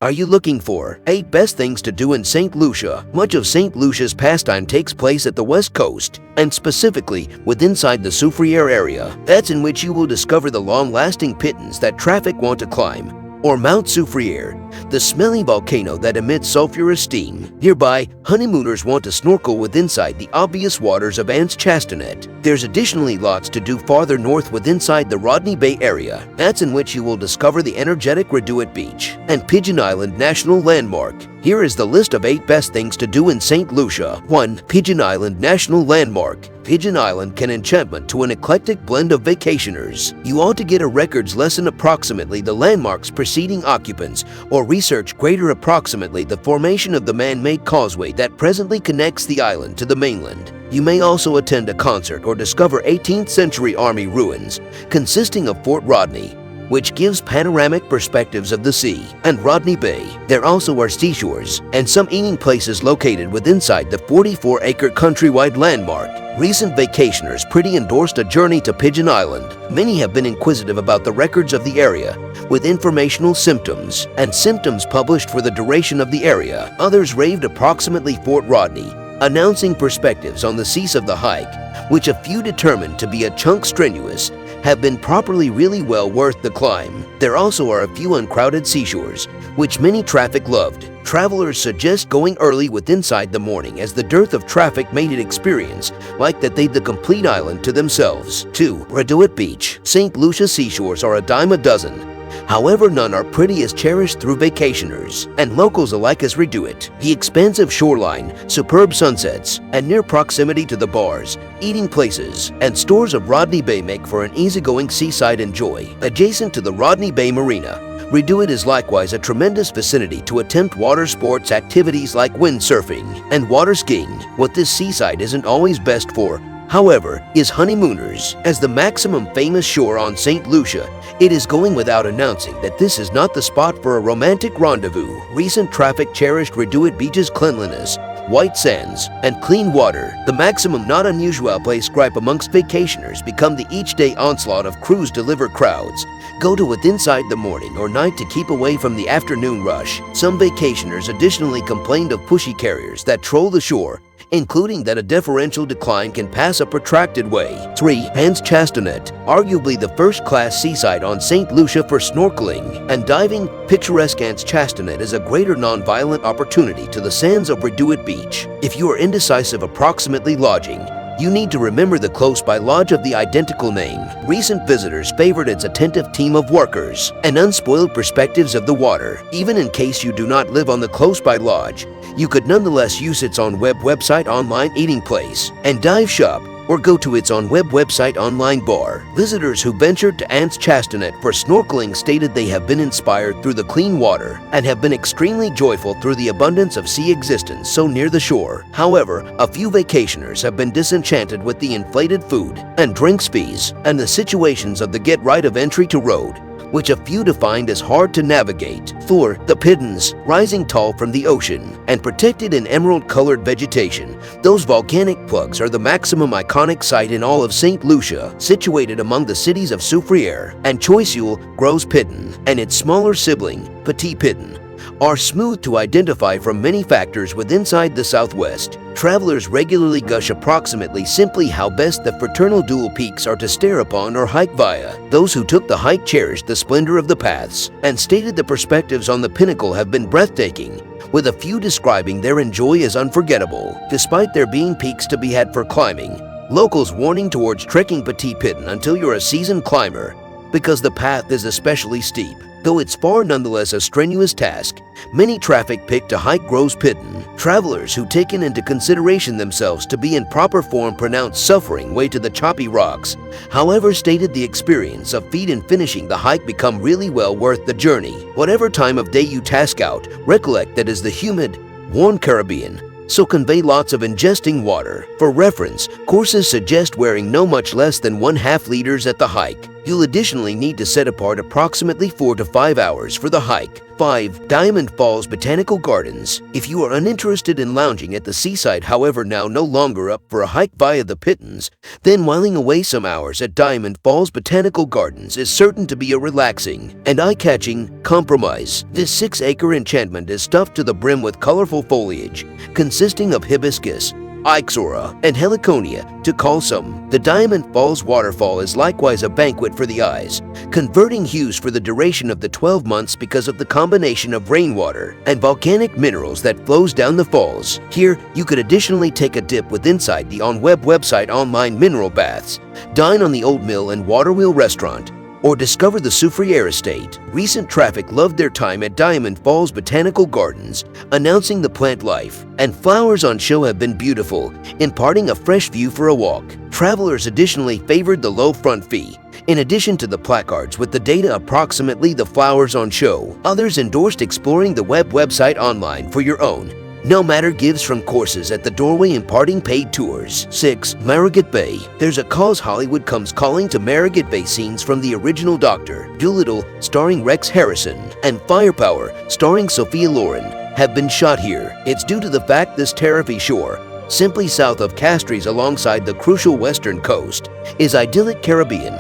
Are you looking for 8 best things to do in St. Lucia? Much of St. Lucia's pastime takes place at the west coast, and specifically withinside the Soufrière area. That's in which you will discover the long-lasting pitons that traffic want to climb, or Mount Soufrière, the smelly volcano that emits sulfurous steam. Nearby, honeymooners want to snorkel withinside the obvious waters of Anse Chastanet. There's additionally lots to do farther north withinside the Rodney Bay area. That's in which you will discover the energetic Reduit Beach and Pigeon Island National Landmark. Here is the list of 8 best things to do in St. Lucia. 1. Pigeon Island National Landmark. Pigeon Island can enchantment to an eclectic blend of vacationers. You ought to get a records lesson approximately the landmark's preceding occupants, or research greater approximately the formation of the man-made causeway that presently connects the island to the mainland. You may also attend a concert or discover 18th century army ruins, consisting of Fort Rodney, which gives panoramic perspectives of the sea, and Rodney Bay. There also are seashores and some eating places located withinside the 44-acre countrywide landmark. Recent vacationers pretty endorsed a journey to Pigeon Island. Many have been inquisitive about the records of the area, with informational symptoms and symptoms published for the duration of the area. Others raved approximately Fort Rodney, announcing perspectives on the cease of the hike, which a few determined to be a chunk strenuous, have been properly really well worth the climb. There also are a few uncrowded seashores, which many traffic loved. Travelers suggest going early withinside the morning, as the dearth of traffic made it experience like that they'd the complete island to themselves. 2. Reduit Beach. St. Lucia seashores are a dime a dozen. However, none are pretty as cherished through vacationers and locals alike as Reduit. The expansive shoreline, superb sunsets, and near proximity to the bars, eating places, and stores of Rodney Bay make for an easygoing seaside enjoy. Adjacent to the Rodney Bay Marina, Reduit is likewise a tremendous vicinity to attempt water sports activities like windsurfing and water skiing. What this seaside isn't always best for, however, is honeymooners. As the maximum famous shore on St. Lucia, it is going without announcing that this is not the spot for a romantic rendezvous. Recent traffic cherished Reduit Beach's cleanliness, white sands, and clean water. The maximum not unusual place gripe amongst vacationers become the each-day onslaught of cruise-delivered crowds. Go to withinside the morning or night to keep away from the afternoon rush. Some vacationers additionally complained of pushy carriers that troll the shore, including that a differential decline can pass a protracted way. 3. Anse Chastanet. Arguably the first-class seaside on St. Lucia for snorkeling and diving, picturesque Anse Chastanet is a greater non-violent opportunity to the sands of Reduit Beach. If you are indecisive approximately lodging, you need to remember the close-by lodge of the identical name. Recent visitors favored its attentive team of workers and unspoiled perspectives of the water. Even in case you do not live on the close-by lodge, you could nonetheless use its on-web website online eating place and dive shop, or go to its on-web website online bar. Visitors who ventured to Anse Chastanet for snorkeling stated they have been inspired through the clean water and have been extremely joyful through the abundance of sea existence so near the shore. However, a few vacationers have been disenchanted with the inflated food and drinks fees and the situations of the get right of entry to road, which a few defined as hard to navigate. 4. The Pitons. Rising tall from the ocean and protected in emerald-colored vegetation, those volcanic plugs are the maximum iconic site in all of St. Lucia. Situated among the cities of Soufrière and Choiseul, grows Piton and its smaller sibling, Petit Piton, are smooth to identify from many factors withinside the southwest. Travelers regularly gush approximately simply how best the fraternal dual peaks are to stare upon or hike via. Those who took the hike cherished the splendor of the paths and stated the perspectives on the pinnacle have been breathtaking, with a few describing their enjoy as unforgettable. Despite there being peaks to be had for climbing, locals warning towards trekking Petit Piton until you're a seasoned climber, because the path is especially steep. Though it's far nonetheless a strenuous task, many traffic pick to hike Groves Piton. Travelers who taken into consideration themselves to be in proper form pronounce suffering way to the choppy rocks, however stated the experience of feet in finishing the hike become really well worth the journey. Whatever time of day you task out, recollect that is the humid, warm Caribbean, so convey lots of ingesting water. For reference, courses suggest wearing no much less than 1/2 liters at the hike. You'll additionally need to set apart approximately 4 to 5 hours for the hike. 5. Diamond Falls Botanical Gardens. If you are uninterested in lounging at the seaside, however now no longer up for a hike via the Pitons, then whiling away some hours at Diamond Falls Botanical Gardens is certain to be a relaxing and eye-catching compromise. This 6-acre enchantment is stuffed to the brim with colorful foliage, consisting of hibiscus, ixora, and heliconia to call some. The Diamond Falls waterfall is likewise a banquet for the eyes, converting hues for the duration of the 12 months because of the combination of rainwater and volcanic minerals that flows down the falls. Here, you could additionally take a dip with inside the on-web website online mineral baths, dine on the Old Mill and Waterwheel restaurant, or discover the Soufrière estate. Recent traffic loved their time at Diamond Falls Botanical Gardens, announcing the plant life and flowers on show have been beautiful, imparting a fresh view for a walk. Travelers additionally favored the low front fee. In addition to the placards with the data approximately the flowers on show, others endorsed exploring the website online for your own. No Matter gives from courses at the doorway imparting paid tours. 6. Marigot Bay. There's a cause Hollywood comes calling to Marigot Bay scenes from the original Dr. Dolittle starring Rex Harrison and Firepower starring Sophia Loren have been shot here. It's due to the fact this terrifying shore, simply south of Castries alongside the crucial western coast, is idyllic Caribbean,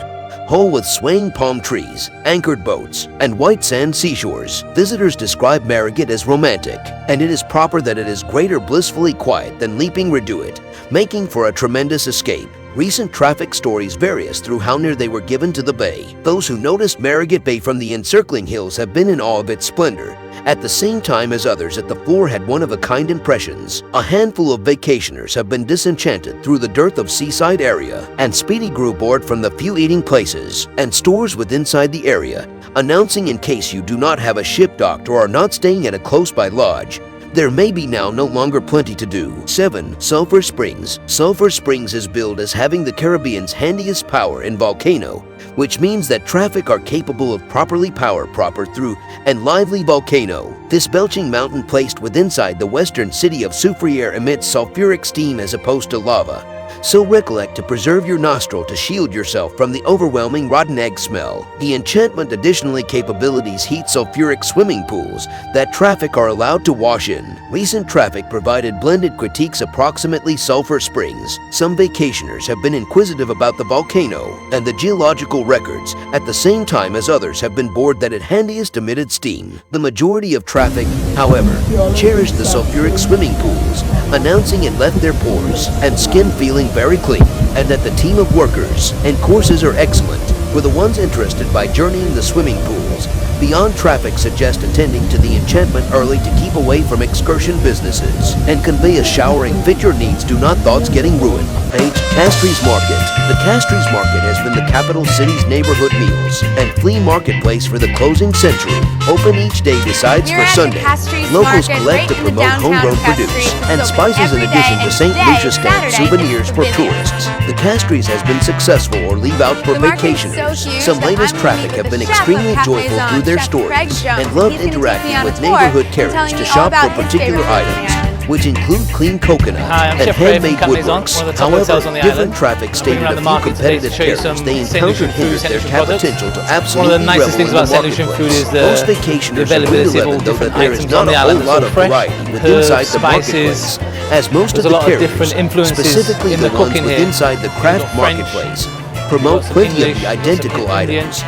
whole with swaying palm trees, anchored boats, and white sand seashores. Visitors describe Marigot as romantic, and it is proper that it is greater blissfully quiet than leaping Reduit, making for a tremendous escape. Recent traffic stories vary as through how near they were given to the bay. Those who noticed Marigot Bay from the encircling hills have been in awe of its splendor, at the same time as others at the floor had one-of-a-kind impressions. A handful of vacationers have been disenchanted through the dearth of seaside area, and speedy grew bored from the few eating places and stores within inside the area, announcing in case you do not have a ship docked or are not staying at a close-by lodge, there may be now no longer plenty to do. 7. Sulphur Springs. Sulphur Springs is billed as having the Caribbean's handiest power in volcano, which means that traffic are capable of properly power proper through and lively volcano. This belching mountain placed within inside the western city of Soufrière emits sulfuric steam as opposed to lava. So recollect to preserve your nostril to shield yourself from the overwhelming rotten egg smell. The enchantment additionally capabilities heat sulfuric swimming pools that traffic are allowed to wash in. Recent traffic provided blended critiques approximately Sulphur Springs. Some vacationers have been inquisitive about the volcano and the geological records, at the same time as others have been bored that it handiest emitted steam. The majority of traffic, however, cherished the sulfuric swimming pools, announcing it left their pores and skin feeling very clean, and that the team of workers and courses are excellent. For the ones interested by journeying the swimming pools, Beyond Traffic suggests attending to the enchantment early to keep away from excursion businesses and convey a showering fit your needs. Do not thoughts getting ruined. 8. Castries Market. The Castries Market has been the capital city's neighborhood meals and flea marketplace for the closing century. Open each day besides for Sunday. Locals collect to promote homegrown produce and spices in addition to St. Lucia stamp souvenirs for tourists. The Castries has been successful or leave out for vacationers. Some latest traffic have been extremely joyful through their stories and loved interacting with neighborhood carriers to shop for particular items, which include clean coconut and handmade woodworks. However, different traffic stated a few competitive carriers they encountered hindered their potential to absolutely revel in the marketplace. Most vacationers are willing though that there is not a whole lot of variety within inside the marketplace, as most of the carriers, specifically the ones within inside the craft marketplace, promote plenty of the identical items.